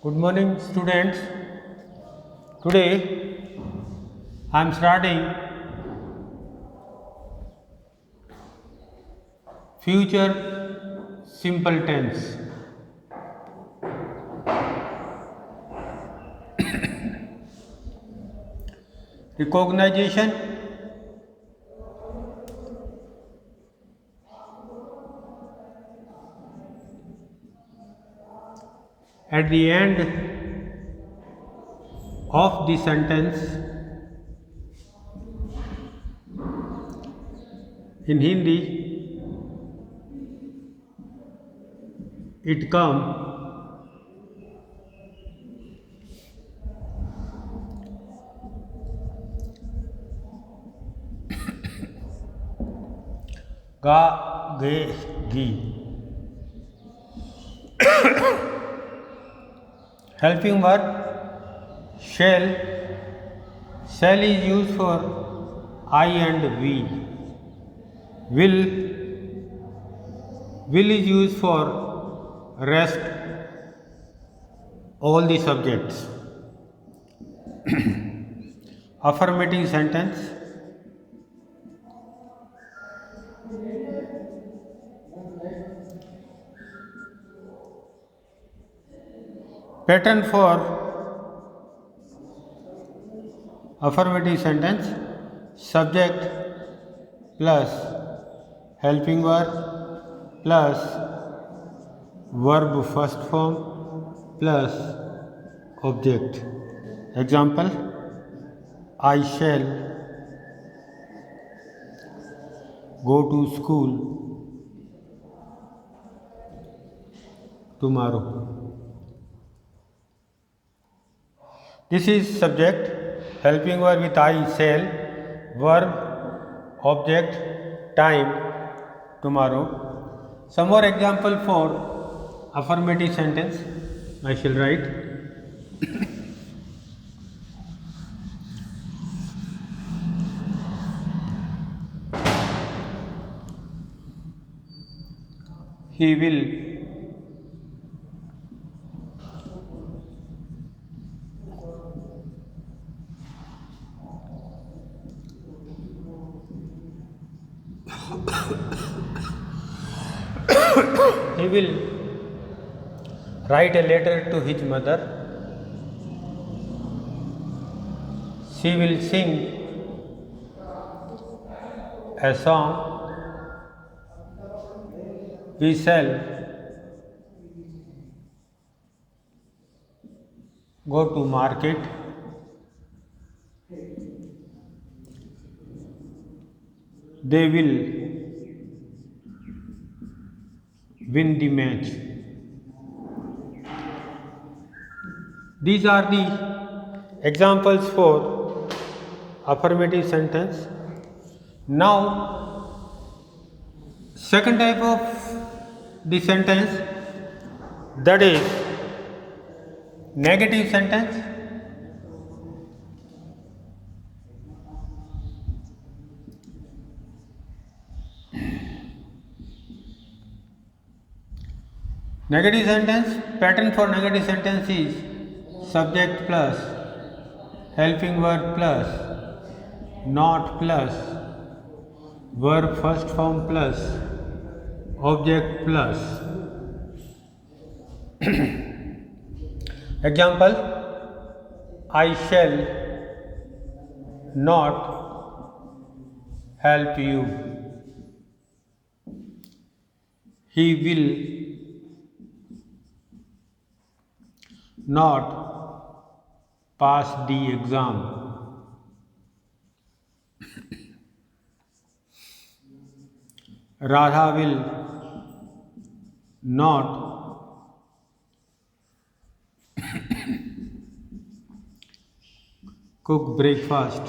Good morning, students. Today I am starting future simple tense. Recognition, at the end of the sentence in Hindi it come ga ge gi. Helping verb shall. Shall is used for I and we. Will is used for rest all the subjects. Affirmative sentence. Pattern for affirmative sentence: subject plus helping verb plus verb first form plus object. Example: I shall go to school tomorrow. This is subject, helping verb with I shall, verb, object, time, tomorrow. Some more example for affirmative sentence I shall write. He will he will write a letter to his mother. She will sing a song. We shall go to market. They will win the match. These are the examples for affirmative sentence. Now, second type of the sentence, that is negative sentence. Negative sentence, pattern for negative sentence is subject plus helping verb plus not plus verb first form plus object plus. Example: I shall not help you. He will not pass the exam. Radha will not cook breakfast.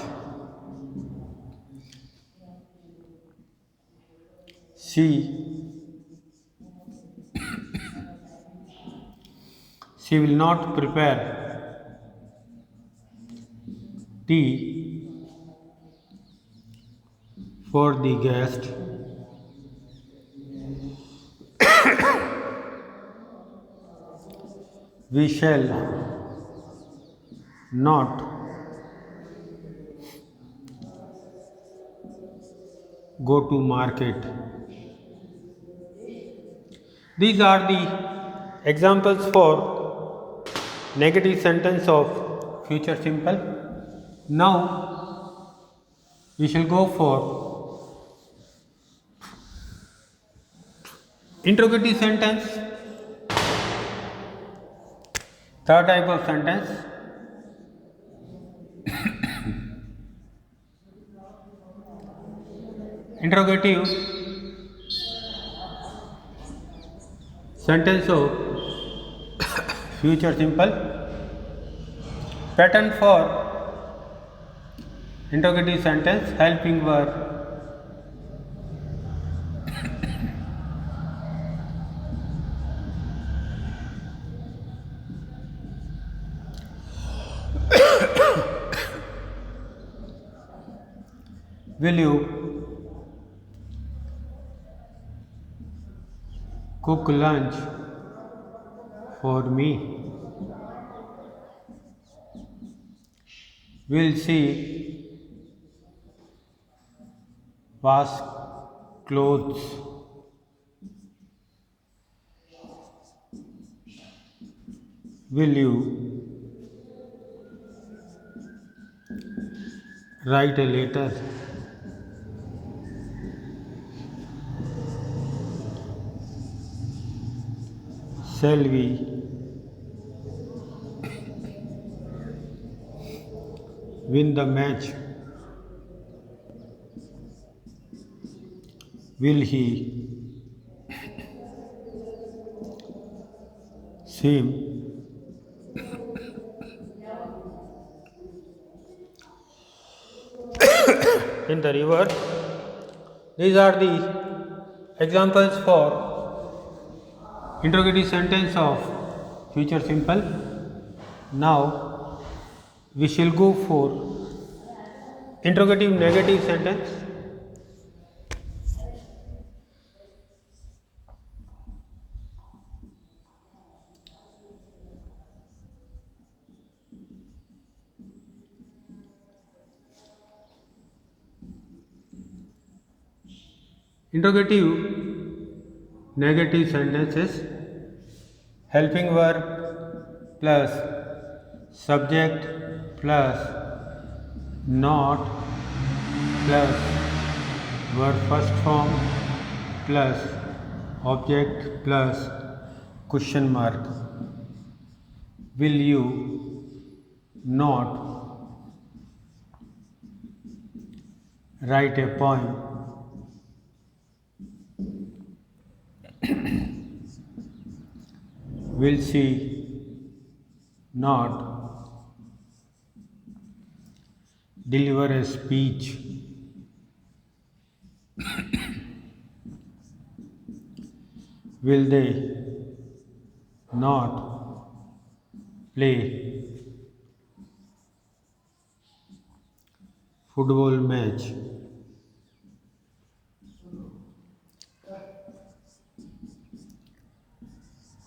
She will not prepare tea for the guest. We shall not go to market. These are the examples for negative sentence of future simple. Now we shall go for interrogative sentence. Third type of sentence. Interrogative sentence of future simple. Pattern for interrogative sentence. Helping verb, will you cook lunch for me? Will she wash clothes? Will you write a letter? Shall we win the match? Will he seem in the river? These are the examples for interrogative sentence of future simple. Now we shall go for interrogative negative sentence. Interrogative negative sentences. Helping verb plus subject plus not plus verb first form plus object plus question mark. Will you not write a poem? Will she not deliver a speech? Will they not play football match?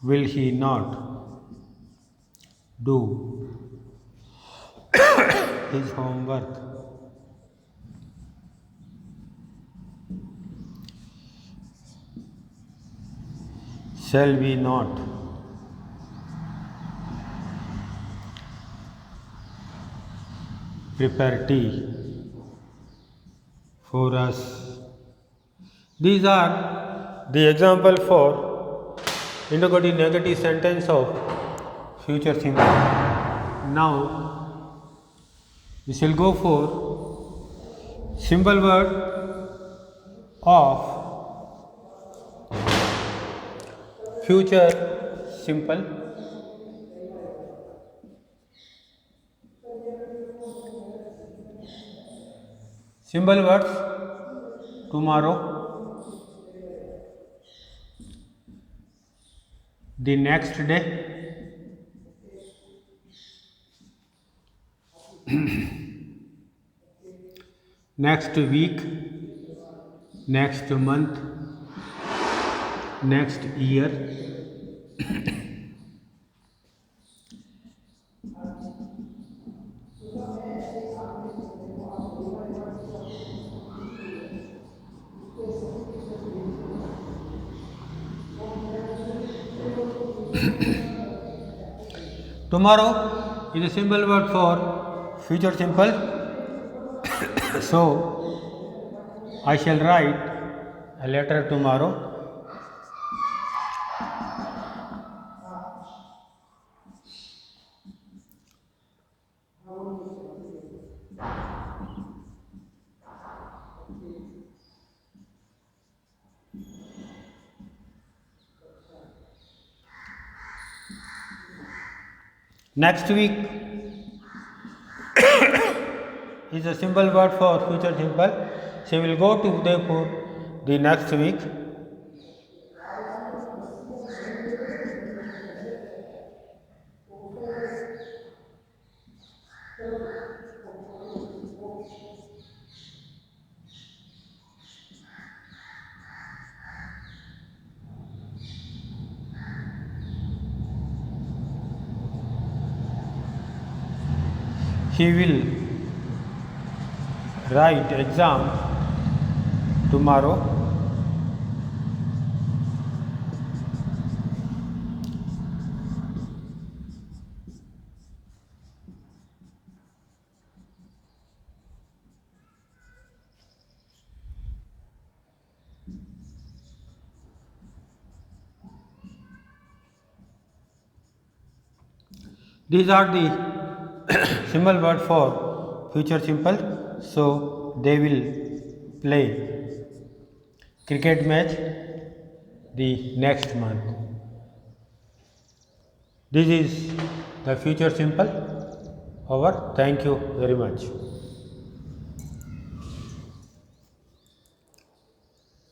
Will he not do his homework? Shall we not prepare tea for us? These are the example for interrogative negative sentence of future simple. Now we shall go for simple word of future simple. Simple words: tomorrow, the next day, next week, next month, next year, Tomorrow is a simple word for future simple. So I shall write a letter tomorrow. Next week is a simple word for future simple. She will go to Udaipur the next week. He will write exam tomorrow. These are the simple word for future simple. So they will play cricket match the next month. This is the future simple. Over. Thank you very much.